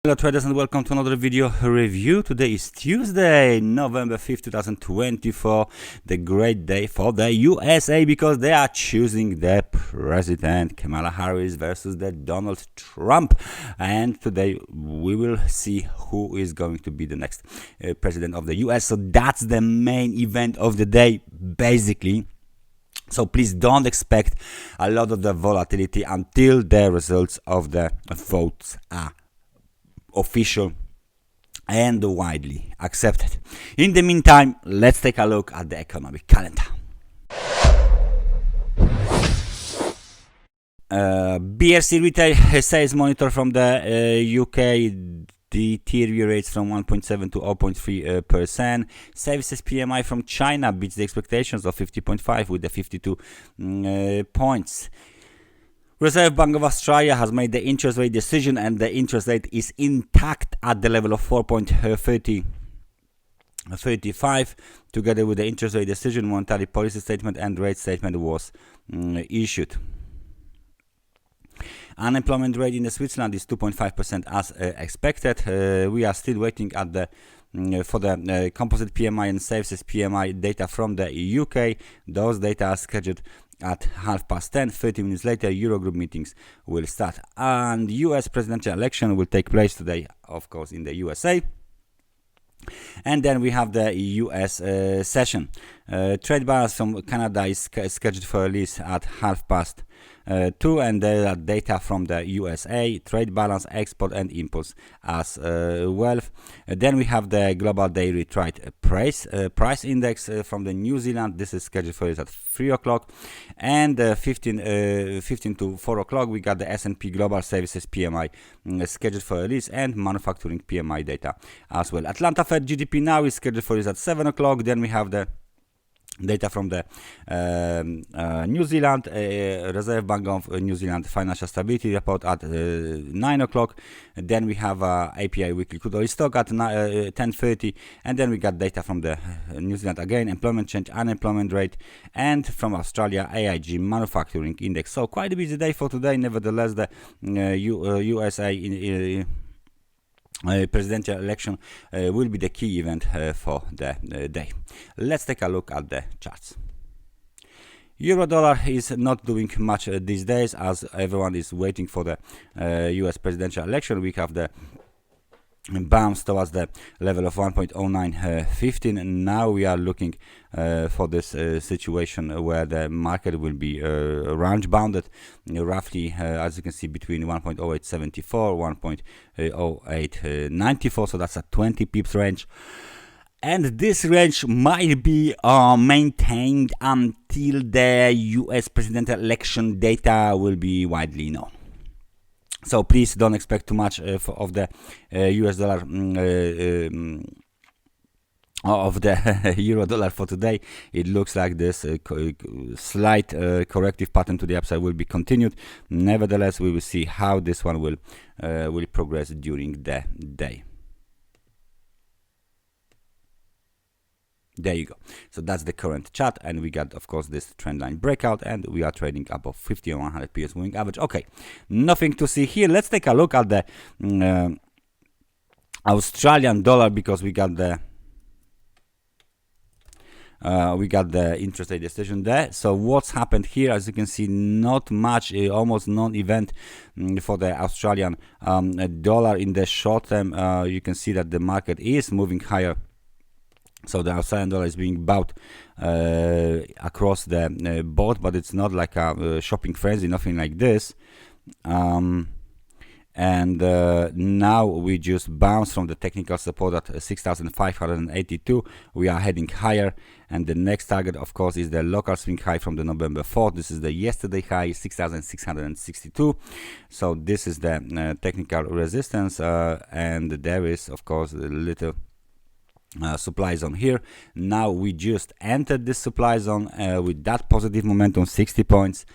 Hello traders and welcome to another video review. Today is Tuesday, November 5th, 2024, the great day for the USA because they are choosing their president, Kamala Harris versus the Donald Trump. And today we will see who is going to be the next president of the US. So that's the main event of the day, basically. So please don't expect a lot of the volatility until the results of the votes are official and widely accepted. In the meantime, let's take a look at the economic calendar. BRC retail sales monitor from the UK deteriorates from 1.7 to 0.3%. Services PMI from China beats the expectations of 50.5 with the 52 points. Reserve Bank of Australia has made the interest rate decision and the interest rate is intact at the level of 4.35. Together with the interest rate decision, monetary policy statement and rate statement was issued. Unemployment rate in Switzerland is 2.5% as expected. We are still waiting at the for the composite PMI and services PMI data from the UK. Those data are scheduled at 10:30. 30 minutes later, Eurogroup meetings will start. And US presidential election will take place today, of course, in the USA. And then we have the US session. Trade balance from Canada is scheduled for release at 2:30, and there are data from the USA, trade balance, export and imports as well. Then we have the global dairy trade price index from the New Zealand. This is scheduled for release at 3 o'clock, and 15 to 4 o'clock we got the S&P Global Services PMI scheduled for release and manufacturing PMI data as well. Atlanta Fed GDP now is scheduled for release at 7 o'clock. Then we have the data from the New Zealand Reserve Bank of New Zealand Financial Stability Report at 9 o'clock. Then we have API Weekly Crude Oil Stock at 10:30, and then we got data from the New Zealand again, employment change, unemployment rate, and from Australia AIG Manufacturing Index. So quite a busy day for today. Nevertheless, the USA presidential election will be the key event for the day. Let's take a look at the charts. Euro dollar is not doing much these days as everyone is waiting for the US presidential election. We have the bounce towards the level of 1.0915, and now we are looking for this situation where the market will be range bounded roughly as you can see between 1.0874 1.0894, so that's a 20 pips range, and this range might be maintained until the US presidential election data will be widely known. So please don't expect too much of the US dollar of the euro dollar for today. It looks like this slight corrective pattern to the upside will be continued. Nevertheless, we will see how this one will progress during the day. There you go. So that's the current chart, and we got, of course, this trend line breakout, and we are trading above 50 and 100 PS moving average. Okay, nothing to see here. Let's take a look at the Australian dollar because we got the interest rate decision there. So what's happened here? As you can see, not much, almost non-event for the Australian dollar in the short term. You can see that the market is moving higher. So the Australian dollar is being bought across the board, but it's not like a shopping frenzy, nothing like this. And now we just bounce from the technical support at 6,582. We are heading higher, and the next target, of course, is the local swing high from the November 4th. This is the yesterday high, 6,662. So this is the technical resistance, and there is, of course, a little supply zone here. Now we just entered this supply zone with that positive momentum, 60 points.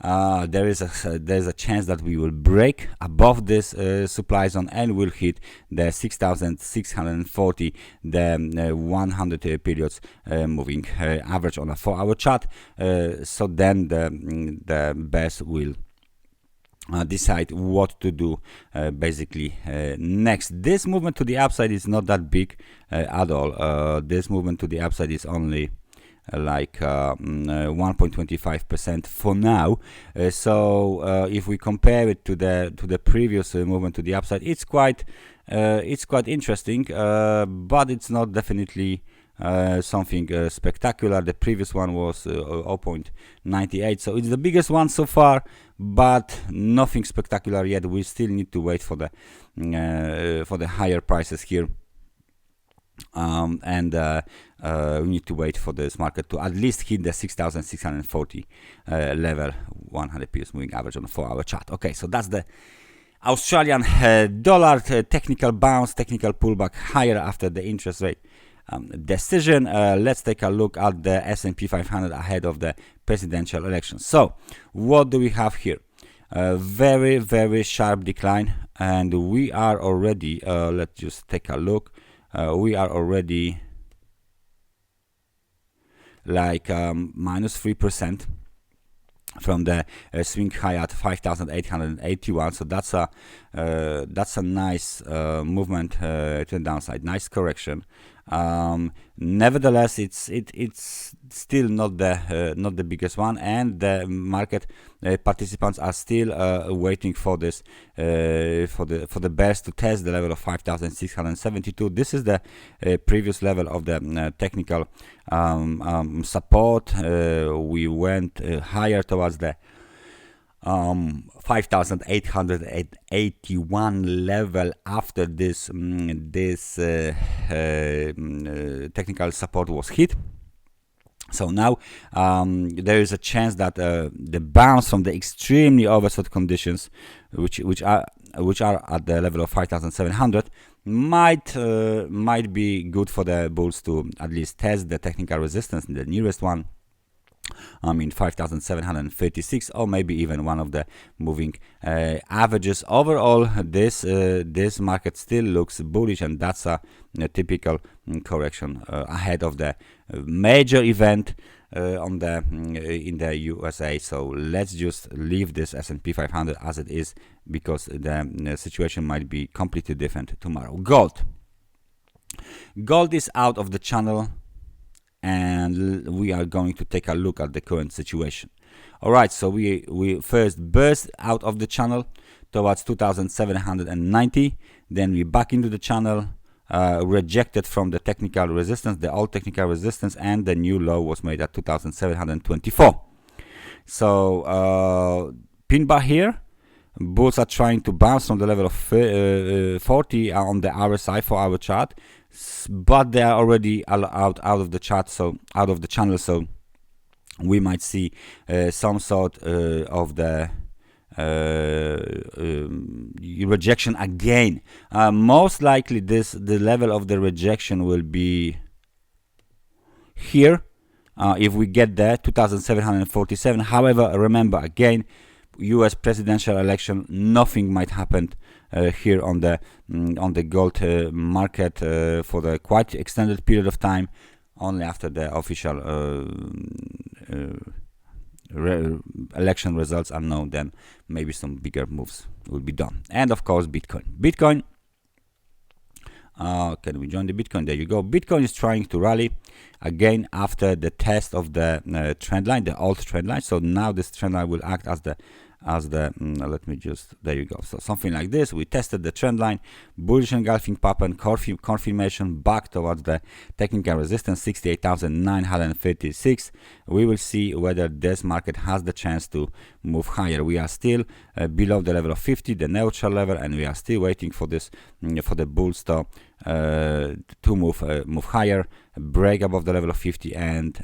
There's a chance that we will break above this supply zone and will hit the 6,640, the 100 periods moving average on a 4-hour chart. So then the best will decide what to do basically next. This movement to the upside is not that big at all. This movement to the upside is only like 1.25% for now. So if we compare it to the previous movement to the upside, it's quite interesting, but it's not definitely something spectacular. The previous one was 0.98, so it's the biggest one so far, but nothing spectacular yet. We still need to wait for the higher prices here. And we need to wait for this market to at least hit the 6,640 level, 100 periods moving average on a 4-hour chart. Okay, so that's the Australian dollar technical bounce, technical pullback higher after the interest rate decision. Let's take a look at the S&P 500 ahead of the presidential election. So what do we have here? Very, very sharp decline, and we are already, let's just take a look. We are already like minus 3% from the swing high at 5,881. So that's a nice movement to the downside, nice correction. Nevertheless, it's still not the biggest one, and the market participants are still waiting for this for the bears to test the level of 5,672. This is the previous level of the technical support. We went higher towards the 5,881 level after this technical support was hit. So now there is a chance that the bounce from the extremely oversold conditions, which are at the level of 5,700, might be good for the bulls to at least test the technical resistance, the nearest one. I mean 5,736, or maybe even one of the moving averages. Overall, this market still looks bullish, and that's a typical correction ahead of the major event in the USA. So let's just leave this S&P 500 as it is, because the situation might be completely different tomorrow. Gold is out of the channel, and we are going to take a look at the current situation. All right, so we first burst out of the channel towards 2,790, then we back into the channel, rejected from the technical resistance, the old technical resistance, and the new low was made at 2,724. So pin bar here, bulls are trying to bounce from the level of 40 on the RSI 4-hour chart, but they are already out of the chart, so out of the channel. So we might see some sort of the rejection again. Most likely the level of the rejection will be here if we get there, 2,747. However, remember again, US presidential election, nothing might happen here on the gold market for the quite extended period of time. Only after the official election results are known, then maybe some bigger moves will be done. And of course, Bitcoin. Can we join the Bitcoin? There you go. Bitcoin is trying to rally again after the test of the trend line, the old trend line. So now this trend line will act as the let me just, there you go. So something like this. We tested the trend line, bullish engulfing pattern, confirmation back towards the technical resistance 68,936. We will see whether this market has the chance to move higher. We are still below the level of 50, the neutral level, and we are still waiting for this for the bulls to move higher, break above the level of 50, and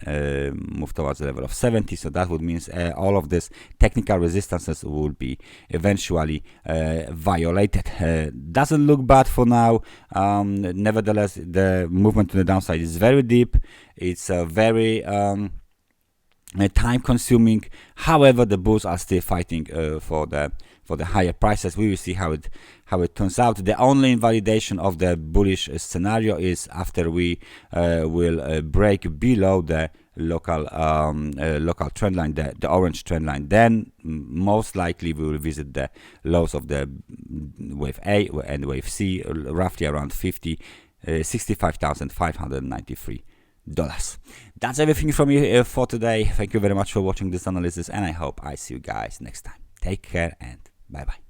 move towards the level of 70. So that would mean all of these technical resistances will be eventually violated. Doesn't look bad for now. Nevertheless, the movement to the downside is very deep. It's very time consuming. However, the bulls are still fighting for the higher prices. We will see how it turns out. The only invalidation of the bullish scenario is after we will break below the local local trend line, the orange trend line, then most likely we will visit the lows of the wave A and wave C, roughly around $65,593. That's everything from me for today. Thank you very much for watching this analysis, and I hope I see you guys next time. Take care and bye bye.